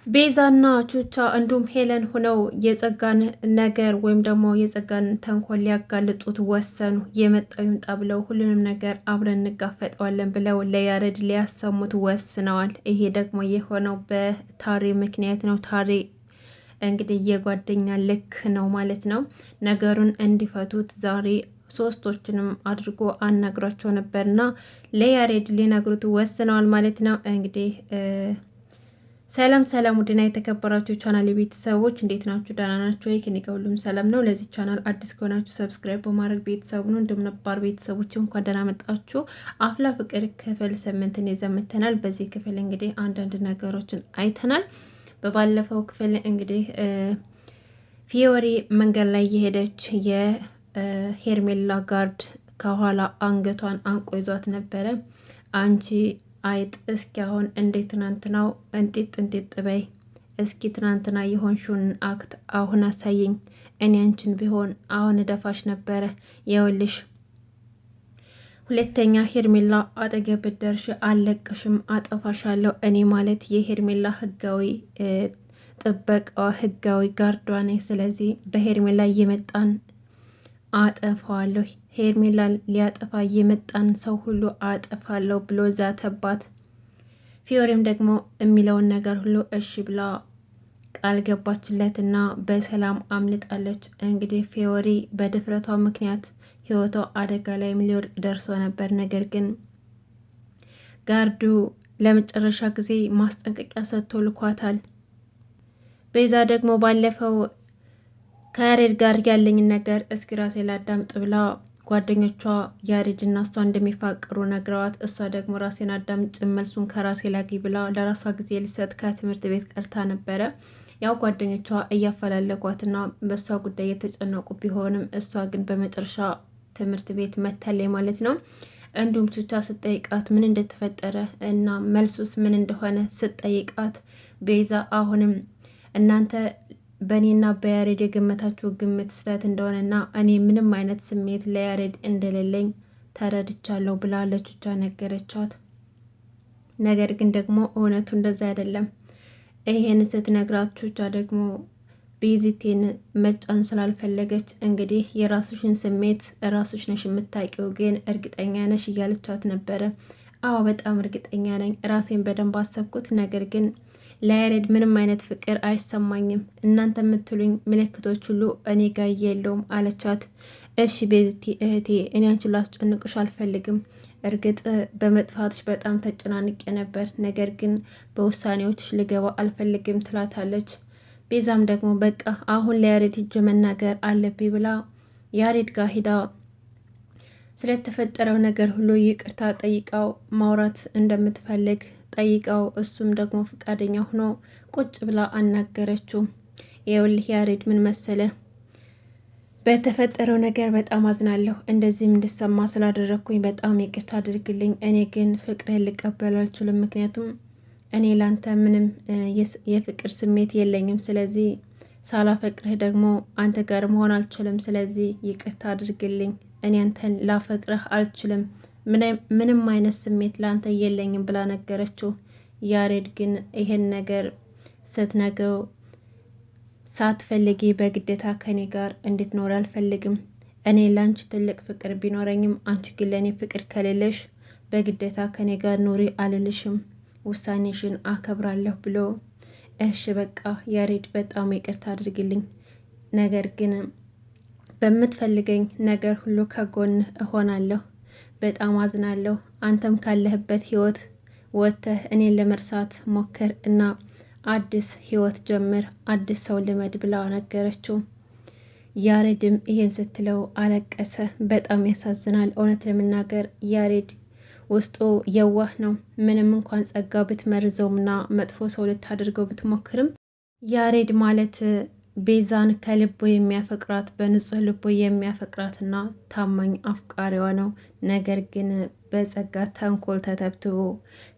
ቤዛና ቹቻ እንዲሁም ሄለን ሆነው የጸጋን ነገር ወይም ደግሞ የጸጋን ተንኮል ሊያጋልጡት ወሰኑ። የመጣው ይምጣ ብለው ሁሉንም ነገር አብረን እንጋፈጠዋለን ብለው ለያሬድ ሊያሰሙት ወስነዋል። ይሄ ደግሞ የሆነው በታሬ ምክንያት ነው። ታሬ እንግዲህ የጓደኛ ልክ ነው ማለት ነው። ነገሩን እንዲፈቱት ዛሬ ሶስቶችንም አድርጎ አናግሯቸው ነበርና ለያሬድ ሊነግሩት ወስነዋል ማለት ነው። እንግዲህ ሰላም ሰላም፣ ውድና የተከበራችሁ ቻናል ቤተሰቦች እንዴት ናችሁ? ደህና ናችሁ ወይ? ከኔ ጋር ሁሉም ሰላም ነው። ለዚህ ቻናል አዲስ ከሆናችሁ ሰብስክራይብ በማድረግ ቤተሰቡ ነው። እንደምን ነባር ቤተሰቦች እንኳን ደህና መጣችሁ። አፍላ ፍቅር ክፍል 8ን ይዘን መጥተናል። በዚህ ክፍል እንግዲህ አንዳንድ ነገሮችን አይተናል። በባለፈው ክፍል እንግዲህ ፊዮሪ መንገድ ላይ የሄደች የሄርሜላ ጋርድ ከኋላ አንገቷን አንቆ ይዟት ነበረ። አንቺ አይጥ እስኪ አሁን እንዴት ትናንትናው እንጤጥ በይ እስኪ ትናንትና የሆንሽውን አክት አሁን አሳይኝ። እኔ አንቺን ቢሆን አሁን እደፋሽ ነበረ። የውልሽ ሁለተኛ ሄርሜላ አጠገብ ብትደርሺ አልለቅሽም፣ አጠፋሻለሁ። እኔ ማለት የሄርሜላ ህጋዊ ጥበቃዋ ህጋዊ ጋርዷ ነኝ። ስለዚህ በሄርሜላ እየመጣን አጠፋዋለሁ። ሄርሜላ ሊያጠፋ የመጣን ሰው ሁሉ አጠፋለሁ ብሎ ዛተባት። ፊዮሪም ደግሞ የሚለውን ነገር ሁሉ እሺ ብላ ቃል ገባችለት እና በሰላም አምልጣለች። እንግዲህ ፊዮሪ በድፍረቷ ምክንያት ህይወቷ አደጋ ላይም ሊወድቅ ደርሶ ነበር። ነገር ግን ጋርዱ ለመጨረሻ ጊዜ ማስጠንቀቂያ ሰጥቶ ልኳታል። ቤዛ ደግሞ ባለፈው ከያሬድ ጋር ያለኝን ነገር እስኪ ራሴ ላዳምጥ ብላ ጓደኞቿ ያሬድ እና እሷ እንደሚፋቀሩ ነግረዋት፣ እሷ ደግሞ ራሴን አዳምጭ መልሱን ከራሴ ላግኝ ብላ ለራሷ ጊዜ ሊሰጥ ከትምህርት ቤት ቀርታ ነበረ። ያው ጓደኞቿ እያፈላለጓትና በእሷ ጉዳይ የተጨነቁ ቢሆንም እሷ ግን በመጨረሻ ትምህርት ቤት መታለች ማለት ነው። እንዲሁም ቹቻ ስትጠይቃት ምን እንደተፈጠረ እና መልሱስ ምን እንደሆነ ስትጠይቃት ቤዛ አሁንም እናንተ በእኔና በያሬድ የገመታችሁ ግምት ስህተት እንደሆነና እኔ ምንም አይነት ስሜት ለያሬድ እንደሌለኝ ተረድቻለሁ ብላ ለቹቻ ነገረቻት። ነገር ግን ደግሞ እውነቱ እንደዛ አይደለም። ይሄን ስትነግራት ቹቻ ደግሞ ቤዚቴን መጫን ስላልፈለገች እንግዲህ የራስሽን ስሜት ራስሽ ነሽ የምታውቂው፣ ግን እርግጠኛ ነሽ እያለቻት ነበረ። አዎ በጣም እርግጠኛ ነኝ፣ ራሴን በደንብ አሰብኩት። ነገር ግን ለያሬድ ምንም አይነት ፍቅር አይሰማኝም። እናንተ የምትሉኝ ምልክቶች ሁሉ እኔ ጋር የለውም አለቻት። እሺ ቤዝቲ እህቴ፣ እኔ አንቺን ላስጨንቅሽ አልፈልግም። እርግጥ በመጥፋትሽ በጣም ተጨናንቄ ነበር፣ ነገር ግን በውሳኔዎችሽ ልገባ አልፈልግም ትላታለች። ቤዛም ደግሞ በቃ አሁን ለያሬድ ሂጅ መናገር አለብኝ ብላ ያሬድ ጋር ሂዳ ስለተፈጠረው ነገር ሁሉ ይቅርታ ጠይቃው ማውራት እንደምትፈልግ ጠይቀው እሱም ደግሞ ፈቃደኛ ሆኖ ቁጭ ብላ አናገረችው። ይኸውልህ ያሬድ ምን መሰለ፣ በተፈጠረው ነገር በጣም አዝናለሁ። እንደዚህም እንድሰማ ስላደረግኩኝ በጣም ይቅርታ አድርግልኝ። እኔ ግን ፍቅርህን ልቀበል አልችልም። ምክንያቱም እኔ ላንተ ምንም የፍቅር ስሜት የለኝም። ስለዚህ ሳላፈቅርህ ደግሞ አንተ ጋር መሆን አልችልም። ስለዚህ ይቅርታ አድርግልኝ። እኔ አንተን ላፈቅርህ አልችልም። ምንም አይነት ስሜት ላንተ የለኝም ብላ ነገረችው። ያሬድ ግን ይሄን ነገር ስትነግረው ሳትፈልጊ በግዴታ ከኔ ጋር እንድትኖር አልፈልግም። እኔ ላንቺ ትልቅ ፍቅር ቢኖረኝም አንቺ ግን ለእኔ ፍቅር ከሌለሽ በግዴታ ከኔ ጋር ኑሪ አልልሽም፣ ውሳኔሽን አከብራለሁ ብሎ እሺ በቃ ያሬድ በጣም ይቅርታ አድርግልኝ፣ ነገር ግን በምትፈልገኝ ነገር ሁሉ ከጎን እሆናለሁ። በጣም አዝናለሁ። አንተም ካለህበት ህይወት ወጥተህ እኔን ለመርሳት ሞክር እና አዲስ ህይወት ጀምር፣ አዲስ ሰው ልመድ ብላ ነገረችው። ያሬድም ይሄን ስትለው አለቀሰ። በጣም ያሳዝናል። እውነት ለመናገር ያሬድ ውስጡ የዋህ ነው። ምንም እንኳን ጸጋ ብትመርዘውምና መጥፎ ሰው ልታደርገው ብትሞክርም ያሬድ ማለት ቤዛን ከልቦ የሚያፈቅራት በንጹህ ልቦ የሚያፈቅራትና ታማኝ አፍቃሪዋ ነው። ነገር ግን በጸጋ ተንኮል ተተብትቦ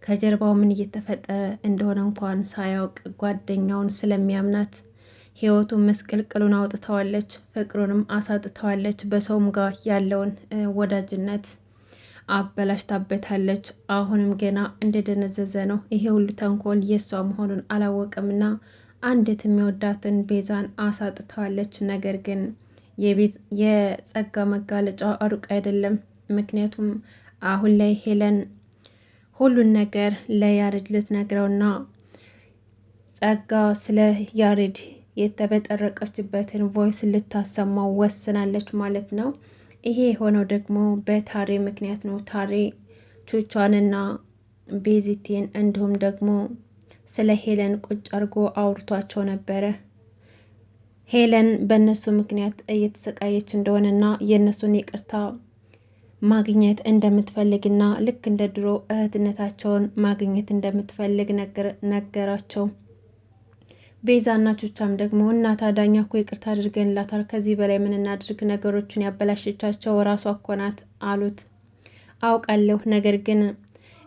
ከጀርባው ምን እየተፈጠረ እንደሆነ እንኳን ሳያውቅ ጓደኛውን ስለሚያምናት ህይወቱን መስቀልቅሉን አውጥተዋለች፣ ፍቅሩንም አሳጥተዋለች። በሰውም ጋር ያለውን ወዳጅነት አበላሽታበታለች። አሁንም ገና እንደደነዘዘ ነው። ይሄ ሁሉ ተንኮል የሷ መሆኑን አላወቀምና አንዲት የሚወዳትን ቤዛን አሳጥተዋለች። ነገር ግን የጸጋ መጋለጫ ሩቅ አይደለም። ምክንያቱም አሁን ላይ ሄለን ሁሉን ነገር ለያሬድ ልትነግረውና ጸጋ ስለ ያሬድ የተበጠረቀችበትን ቮይስ ልታሰማው ወስናለች ማለት ነው። ይሄ የሆነው ደግሞ በታሬ ምክንያት ነው። ታሬ ቹቻንና ቤዚቴን እንዲሁም ደግሞ ስለ ሄለን ቁጭ አድርጎ አውርቷቸው ነበረ። ሄለን በእነሱ ምክንያት እየተሰቃየች እንደሆነና የእነሱን ይቅርታ ማግኘት እንደምትፈልግና ልክ እንደ ድሮ እህትነታቸውን ማግኘት እንደምትፈልግ ነገራቸው። ቤዛና ቹቻም ደግሞ እናት አዳኛ እኮ ይቅርታ አድርገንላታል፣ ከዚህ በላይ ምን እናድርግ? ነገሮችን ያበላሸቻቸው ራሷ እኮ ናት አሉት። አውቃለሁ፣ ነገር ግን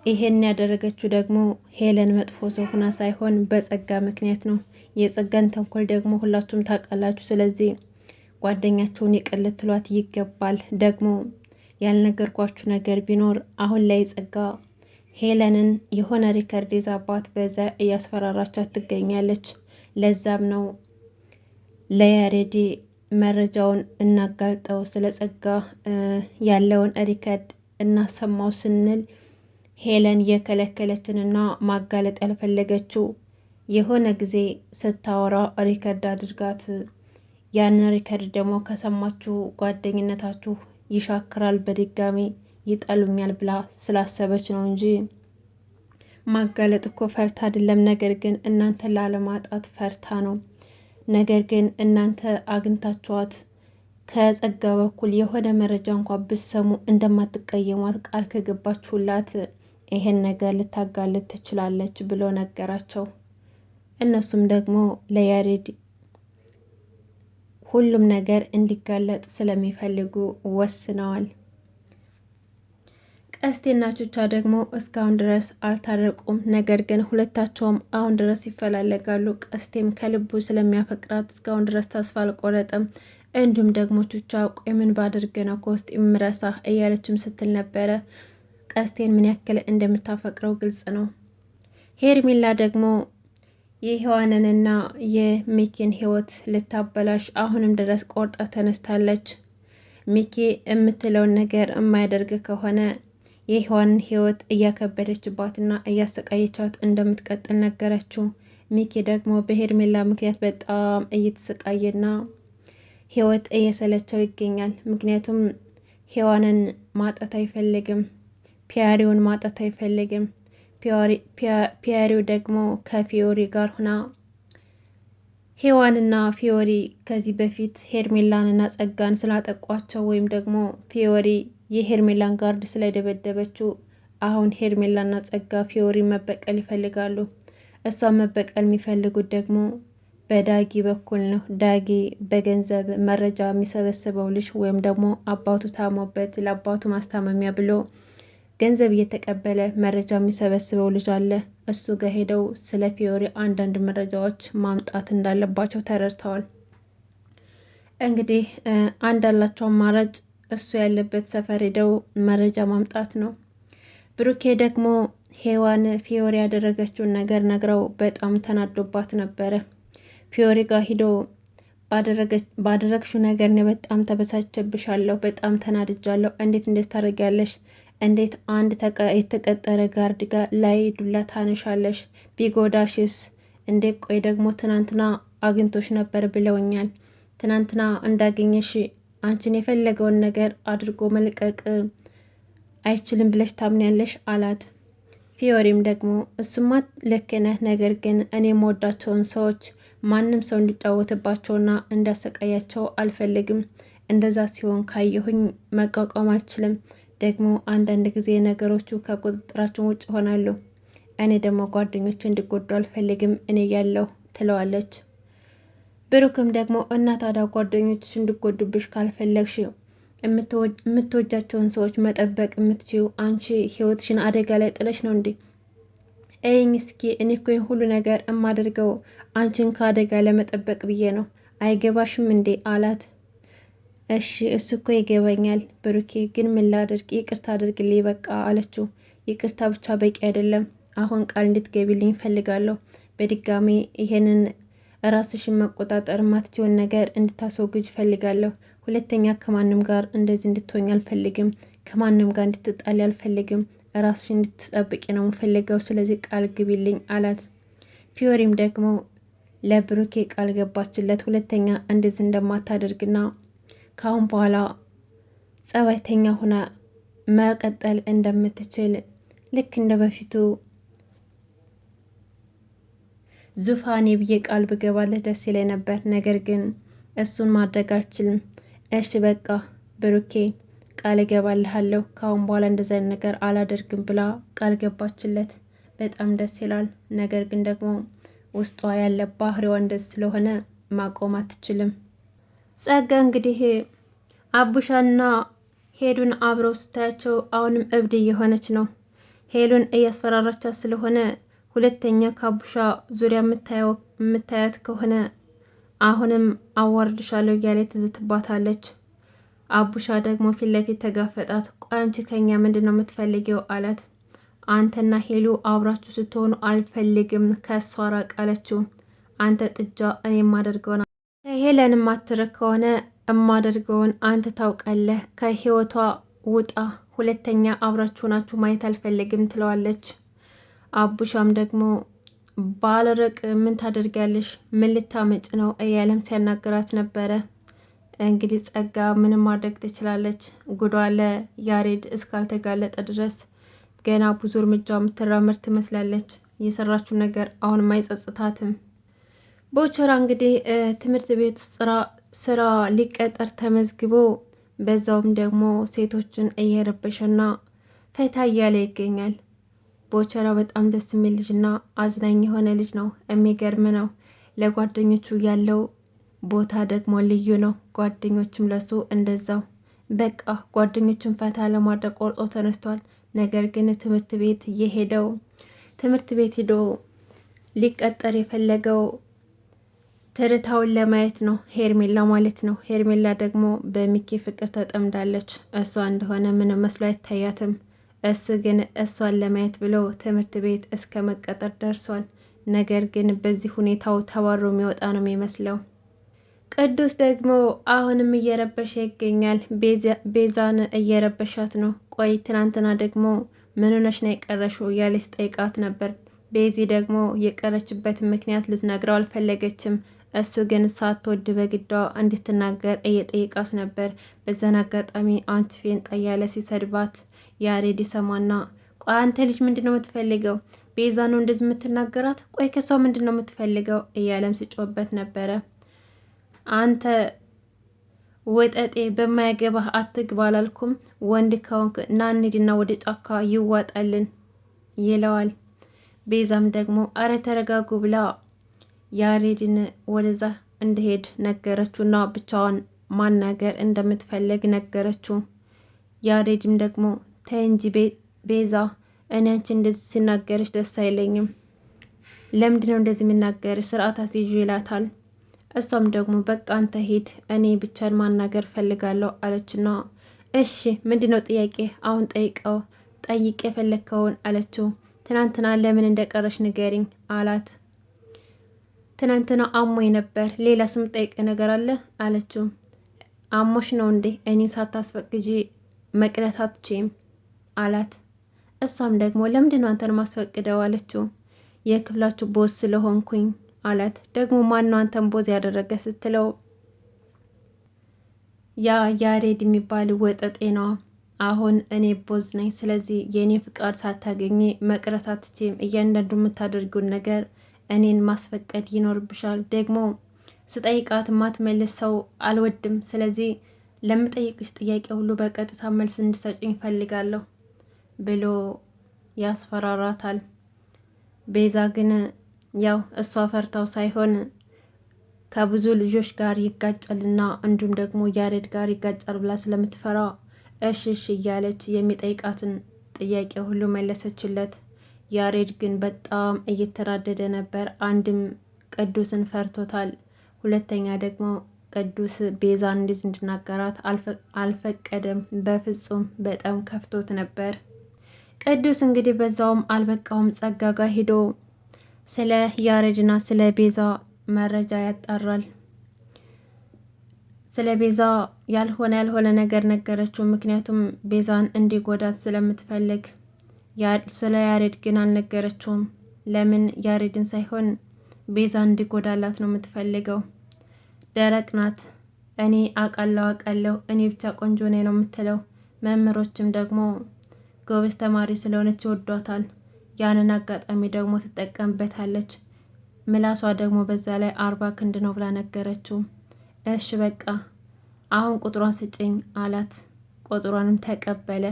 ይሄን ያደረገችው ደግሞ ሄለን መጥፎ ሰው ሆና ሳይሆን በጸጋ ምክንያት ነው። የጸጋን ተንኮል ደግሞ ሁላችሁም ታውቃላችሁ። ስለዚህ ጓደኛቸውን ይቅር ልትሏት ይገባል። ደግሞ ያልነገርኳችሁ ነገር ቢኖር አሁን ላይ ጸጋ ሄለንን የሆነ ሪከርድ ይዛባት በዛ እያስፈራራቻት ትገኛለች። ለዛም ነው ለያሬድ መረጃውን እናጋልጠው ስለ ጸጋ ያለውን ሪከርድ እናሰማው ስንል ሄለን የከለከለችንና ማጋለጥ ያልፈለገችው የሆነ ጊዜ ስታወራ ሪከርድ አድርጋት ያንን ሪከርድ ደግሞ ከሰማችሁ ጓደኝነታችሁ ይሻክራል፣ በድጋሚ ይጠሉኛል ብላ ስላሰበች ነው እንጂ ማጋለጥ እኮ ፈርታ አይደለም። ነገር ግን እናንተ ላለማጣት ፈርታ ነው። ነገር ግን እናንተ አግኝታችኋት ከጸጋ በኩል የሆነ መረጃ እንኳን ብሰሙ እንደማትቀየሟት ቃል ከገባችሁላት ይሄን ነገር ልታጋልጥ ትችላለች ብሎ ነገራቸው። እነሱም ደግሞ ለያሬድ ሁሉም ነገር እንዲጋለጥ ስለሚፈልጉ ወስነዋል። ቀስቴና ቹቻ ደግሞ እስካሁን ድረስ አልታረቁም። ነገር ግን ሁለታቸውም አሁን ድረስ ይፈላለጋሉ። ቀስቴም ከልቡ ስለሚያፈቅራት እስካሁን ድረስ ተስፋ አልቆረጠም። እንዲሁም ደግሞ ቹቻ ቆይ ምን ባደርግ ነው ከውስጥ የምረሳህ እያለችም ስትል ነበረ። ቀስቴን ምን ያክል እንደምታፈቅረው ግልጽ ነው። ሄርሜላ ደግሞ የሔዋንንና የሚኪን ህይወት ልታበላሽ አሁንም ድረስ ቆርጣ ተነስታለች። ሚኪ የምትለውን ነገር የማያደርግ ከሆነ የሔዋንን ህይወት እያከበደችባትና እያሰቃየቻት እንደምትቀጥል ነገረችው። ሚኪ ደግሞ በሄርሜላ ምክንያት በጣም እየተሰቃየና ህይወት እየሰለቸው ይገኛል። ምክንያቱም ሔዋንን ማጣት አይፈልግም፣ ፒያሪውን ማጣት አይፈልግም። ፒያሪው ደግሞ ከፊዮሪ ጋር ሆና ሔዋንና ፊዮሪ ከዚህ በፊት ሄርሜላንና ጸጋን ስላጠቋቸው ወይም ደግሞ ፊዮሪ የሄርሜላን ጋርድ ስለደበደበችው አሁን ሄርሜላና ጸጋ ፊዮሪ መበቀል ይፈልጋሉ። እሷን መበቀል የሚፈልጉት ደግሞ በዳጊ በኩል ነው። ዳጊ በገንዘብ መረጃ የሚሰበስበው ልጅ ወይም ደግሞ አባቱ ታሞበት ለአባቱ ማስታመሚያ ብሎ ገንዘብ እየተቀበለ መረጃ የሚሰበስበው ልጅ አለ። እሱ ጋር ሄደው ስለ ፊዮሪ አንዳንድ መረጃዎች ማምጣት እንዳለባቸው ተረድተዋል። እንግዲህ አንድ ያላቸው አማራጭ እሱ ያለበት ሰፈር ሄደው መረጃ ማምጣት ነው። ብሩኬ ደግሞ ሔዋን ፊዮሪ ያደረገችውን ነገር ነግረው በጣም ተናዶባት ነበረ። ፊዮሪ ጋር ሂዶ ባደረግሽው ነገር ነው በጣም ተበሳጨብሻለሁ፣ በጣም ተናድጃለሁ። እንዴት እንደዚህ ታደርጊያለሽ? እንዴት አንድ የተቀጠረ ጋርድ ጋር ላይ ዱላ ታነሻለሽ? ቢጎዳሽስ? እንዴት ቆይ ደግሞ ትናንትና አግኝቶሽ ነበር ብለውኛል። ትናንትና እንዳገኘሽ አንቺን የፈለገውን ነገር አድርጎ መልቀቅ አይችልም ብለሽ ታምኛለሽ አላት። ፊዮሪም ደግሞ እሱማ ልክ ነህ፣ ነገር ግን እኔ የምወዳቸውን ሰዎች ማንም ሰው እንዲጫወትባቸውና እንዳሰቃያቸው አልፈልግም። እንደዛ ሲሆን ካየሁኝ መቋቋም አልችልም። ደግሞ አንዳንድ ጊዜ ነገሮቹ ከቁጥጥራችን ውጭ ይሆናሉ። እኔ ደግሞ ጓደኞች እንዲጎዱ አልፈልግም እኔ ያለሁ ትለዋለች። ብሩክም ደግሞ እና ታዲያ ጓደኞችሽ እንዲጎዱብሽ ካልፈለግሽ የምትወጃቸውን ሰዎች መጠበቅ የምትችይው አንቺ ህይወትሽን አደጋ ላይ ጥለሽ ነው እንዴ? እይኝ እስኪ እኔ እኮ ሁሉ ነገር የማደርገው አንቺን ከአደጋ ለመጠበቅ ብዬ ነው፣ አይገባሽም እንዴ አላት። እሺ እሱ እኮ ይገባኛል ብሩኬ፣ ግን ምን ላድርግ? ይቅርታ አድርግልኝ በቃ አለችው። ይቅርታ ብቻ በቂ አይደለም፣ አሁን ቃል እንድትገቢልኝ ፈልጋለሁ። በድጋሚ ይሄንን ራስሽን መቆጣጠር ማትችውን ነገር እንድታስወግጅ ፈልጋለሁ። ሁለተኛ ከማንም ጋር እንደዚህ እንድትሆኝ አልፈልግም። ከማንም ጋር እንድትጣሊ አልፈልግም። ራስሽን እንድትጠብቂ ነው የምፈልገው። ስለዚህ ቃል ግቢልኝ አላት። ፊዮሪም ደግሞ ለብሩኬ ቃል ገባችለት። ሁለተኛ እንደዚህ እንደማታደርግና ከአሁን በኋላ ጸባይተኛ ሆና መቀጠል እንደምትችል ልክ እንደ በፊቱ ዙፋኔ ብዬ ቃል ብገባለህ ደስ ይለኝ ነበር፣ ነገር ግን እሱን ማድረግ አልችልም። እሺ በቃ ብሩኬ ቃል እገባልሃለሁ ከአሁን በኋላ እንደዚህ አይነት ነገር አላደርግም ብላ ቃል ገባችለት። በጣም ደስ ይላል። ነገር ግን ደግሞ ውስጧ ያለ ባህሪዋ እንደዚህ ስለሆነ ማቆም አትችልም። ጸጋ እንግዲህ አቡሻና ሄሉን አብረው ስታያቸው አሁንም እብድ እየሆነች ነው። ሄሉን እያስፈራራቻት ስለሆነ ሁለተኛ ከአቡሻ ዙሪያ የምታያት ከሆነ አሁንም አዋርድሻለሁ እያለ ትዝትባታለች። አቡሻ ደግሞ ፊት ለፊት ተጋፈጣት። ቆይ አንቺ ከኛ ምንድን ነው የምትፈልጊው አላት። አንተና ሄሉ አብራችሁ ስትሆኑ አልፈልግም፣ ከሷ ራቅ አለችው። አንተ ጥጃ፣ እኔ የማደርገውን ሄለን የማትርቅ ከሆነ የማደርገውን አንተ ታውቃለህ፣ ከህይወቷ ውጣ፣ ሁለተኛ አብራችሁ ናችሁ ማየት አልፈልግም ትለዋለች። አቡሻም ደግሞ ባልርቅ ምን ታደርጊያለሽ? ምን ልታመጭ ነው እያለም ሲያናግራት ነበረ። እንግዲህ ጸጋ ምንም ማድረግ ትችላለች። ጉዷ ለያሬድ እስካልተጋለጠ ድረስ ገና ብዙ እርምጃ የምትራመድ ትመስላለች። የሰራችው ነገር አሁንም አይጸጽታትም። ቦቸራ እንግዲህ ትምህርት ቤት ውስጥ ስራ ሊቀጠር ተመዝግቦ በዛውም ደግሞ ሴቶችን እየረበሸና ፈታ እያለ ይገኛል። ቦቸራ በጣም ደስ የሚል ልጅና አዝናኝ የሆነ ልጅ ነው። የሚገርም ነው። ለጓደኞቹ ያለው ቦታ ደግሞ ልዩ ነው። ጓደኞችም ለሱ እንደዛው። በቃ ጓደኞቹን ፈታ ለማድረግ ቆርጦ ተነስቷል። ነገር ግን ትምህርት ቤት ሂዶ ሊቀጠር የፈለገው ትርታውን ለማየት ነው። ሄርሜላ ማለት ነው። ሄርሜላ ደግሞ በሚኪ ፍቅር ተጠምዳለች። እሷ እንደሆነ ምንም መስሎ አይታያትም። እሱ ግን እሷን ለማየት ብለው ትምህርት ቤት እስከ መቀጠር ደርሷል። ነገር ግን በዚህ ሁኔታው ተባሮ የሚወጣ ነው የሚመስለው። ቅዱስ ደግሞ አሁንም እየረበሸ ይገኛል። ቤዛን እየረበሻት ነው። ቆይ ትናንትና ደግሞ ምን ሆነሽ ነው የቀረሽው እያለች ጠይቃት ነበር። ቤዚ ደግሞ የቀረችበትን ምክንያት ልትነግረው አልፈለገችም። እሱ ግን ሳትወድ በግዷ እንድትናገር እየጠየቃት ነበር። በዛን አጋጣሚ አንቺ ፌንጣ እያለ ሲሰድባት ያሬድ ይሰማና ቆይ አንተ ልጅ ምንድን ነው የምትፈልገው? ቤዛ ነው እንደዚህ የምትናገራት? ቆይ ከሷ ምንድን ነው የምትፈልገው? እያለም ሲጮህበት ነበረ። አንተ ወጠጤ በማያገባህ አትግባ አላልኩም? ወንድ ከሆንክ ና እንሂድና ወደ ጫካ ይዋጣልን ይለዋል። ቤዛም ደግሞ አረ ተረጋጉ ብላ ያሬድን ወደዛ እንዲሄድ ነገረችውና ብቻዋን ማናገር እንደምትፈልግ ነገረችው። ያሬድም ደግሞ ተይ እንጂ ቤዛ፣ እኔ አንቺ እንደዚህ ሲናገርሽ ደስ አይለኝም። ለምንድነው እንደዚህ የምናገርሽ? ስርዓት አስይዥ ይላታል። እሷም ደግሞ በቃ አንተ ሂድ፣ እኔ ብቻን ማናገር ፈልጋለሁ አለችና እሺ ምንድነው ጥያቄ? አሁን ጠይቅ የፈለግከውን አለችው። ትናንትና ለምን እንደቀረሽ ንገሪኝ አላት። ትናንትና አሞኝ ነበር፣ ሌላ ስም ጠይቅ ነገር አለ አለችው። አሞሽ ነው እንዴ? እኔ ሳታስፈቅጂ መቅረት አትችይም አላት። እሷም ደግሞ ለምንድን ነው አንተን ማስፈቅደው አለችው። የክፍላችሁ ቦስ ስለሆንኩኝ አላት። ደግሞ ማነው አንተን ቦዝ ያደረገ ስትለው ያ ያሬድ የሚባል ወጠጤ ነው። አሁን እኔ ቦዝ ነኝ፣ ስለዚህ የእኔ ፍቃድ ሳታገኝ መቅረት አትችይም። እያንዳንዱ የምታደርጉን ነገር እኔን ማስፈቀድ ይኖርብሻል። ደግሞ ስጠይቃት ማትመልስ ሰው አልወድም። ስለዚህ ለምጠይቅሽ ጥያቄ ሁሉ በቀጥታ መልስ እንድሰጭኝ እፈልጋለሁ ብሎ ያስፈራራታል። ቤዛ ግን ያው እሷ ፈርታው ሳይሆን ከብዙ ልጆች ጋር ይጋጫልና እንዲሁም ደግሞ ያሬድ ጋር ይጋጫል ብላ ስለምትፈራ እሺ እሺ እያለች የሚጠይቃትን ጥያቄ ሁሉ መለሰችለት። ያሬድ ግን በጣም እየተናደደ ነበር። አንድም ቅዱስን ፈርቶታል፣ ሁለተኛ ደግሞ ቅዱስ ቤዛ እንዲዝ እንድናገራት አልፈቀደም። በፍጹም በጣም ከፍቶት ነበር። ቅዱስ እንግዲህ በዛውም አልበቃውም ጸጋ ጋር ሄዶ ስለ ያሬድና ስለ ቤዛ መረጃ ያጣራል። ስለ ቤዛ ያልሆነ ነገር ነገረችው። ምክንያቱም ቤዛን እንዲጎዳት ስለምትፈልግ። ስለ ያሬድ ግን አልነገረችውም። ለምን ያሬድን ሳይሆን ቤዛን እንዲጎዳላት ነው የምትፈልገው። ደረቅ ናት። እኔ አውቃለሁ እኔ ብቻ ቆንጆ ነኝ ነው የምትለው። መምህሮችም ደግሞ ጎበዝ ተማሪ ስለሆነች ይወዷታል። ያንን አጋጣሚ ደግሞ ትጠቀምበታለች። ምላሷ ደግሞ በዛ ላይ 40 ክንድ ነው ብላ ነገረችው። እሺ በቃ አሁን ቁጥሯን ስጭኝ አላት። ቁጥሯንም ተቀበለ።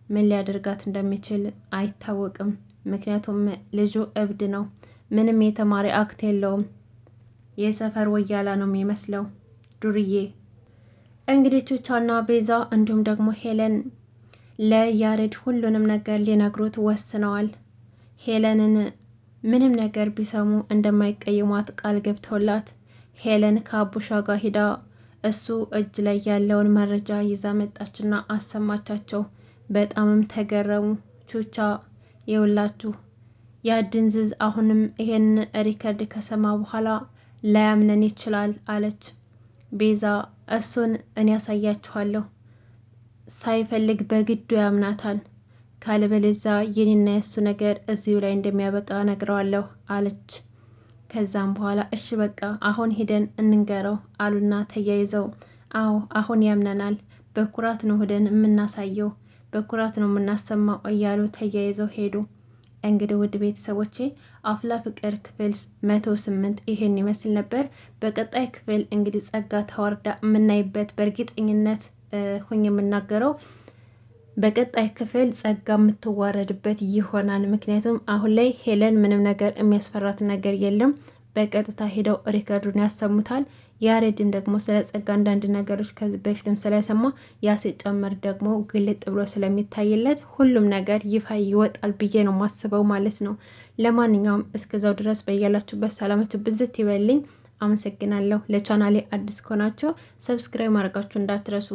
ምን ሊያደርጋት እንደሚችል አይታወቅም። ምክንያቱም ልጁ እብድ ነው። ምንም የተማሪ አክት የለውም። የሰፈር ወያላ ነው የሚመስለው ዱርዬ። እንግዲህ ቹቻና ቤዛ እንዲሁም ደግሞ ሄለን ለያሬድ ሁሉንም ነገር ሊነግሩት ወስነዋል። ሄለንን ምንም ነገር ቢሰሙ እንደማይቀይሟት ቃል ገብተውላት ሄለን ከአቡሻ ጋር ሂዳ እሱ እጅ ላይ ያለውን መረጃ ይዛ መጣችና አሰማቻቸው። በጣምም ተገረሙ። ቹቻ የውላችሁ ያድንዝዝ አሁንም ይሄን ሪከርድ ከሰማ በኋላ ላያምነን ይችላል አለች። ቤዛ እሱን እኔ ያሳያችኋለሁ፣ ሳይፈልግ በግዱ ያምናታል፣ ካለበለዚያ የኔና የእሱ ነገር እዚሁ ላይ እንደሚያበቃ ነግረዋለሁ አለች። ከዛም በኋላ እሺ በቃ አሁን ሄደን እንንገረው አሉና ተያይዘው አዎ አሁን ያምነናል፣ በኩራት ነው ሄደን የምናሳየው፣ በኩራት ነው የምናሰማው እያሉ ተያይዘው ሄዱ። እንግዲህ ውድ ቤተሰቦቼ አፍላ ፍቅር ክፍል 108 ይሄን ይመስል ነበር። በቀጣይ ክፍል እንግዲህ ጸጋ ተዋርዳ የምናይበት በእርግጠኝነት ሁኝ የምናገረው በቀጣይ ክፍል ጸጋ የምትዋረድበት ይሆናል። ምክንያቱም አሁን ላይ ሄለን ምንም ነገር የሚያስፈራት ነገር የለም። በቀጥታ ሄደው ሪከርዱን ያሰሙታል። ያሬድም ደግሞ ስለ ጸጋ አንዳንድ ነገሮች ከዚህ በፊትም ስለሰማ ያ ሲጨመር ደግሞ ግልጥ ብሎ ስለሚታይለት ሁሉም ነገር ይፋ ይወጣል ብዬ ነው ማስበው ማለት ነው። ለማንኛውም እስከዛው ድረስ በያላችሁበት ሰላማችሁ ብዝት ይበልኝ። አመሰግናለሁ። ለቻናሌ አዲስ ከሆናችሁ ሰብስክራይብ ማድረጋችሁ እንዳትረሱ።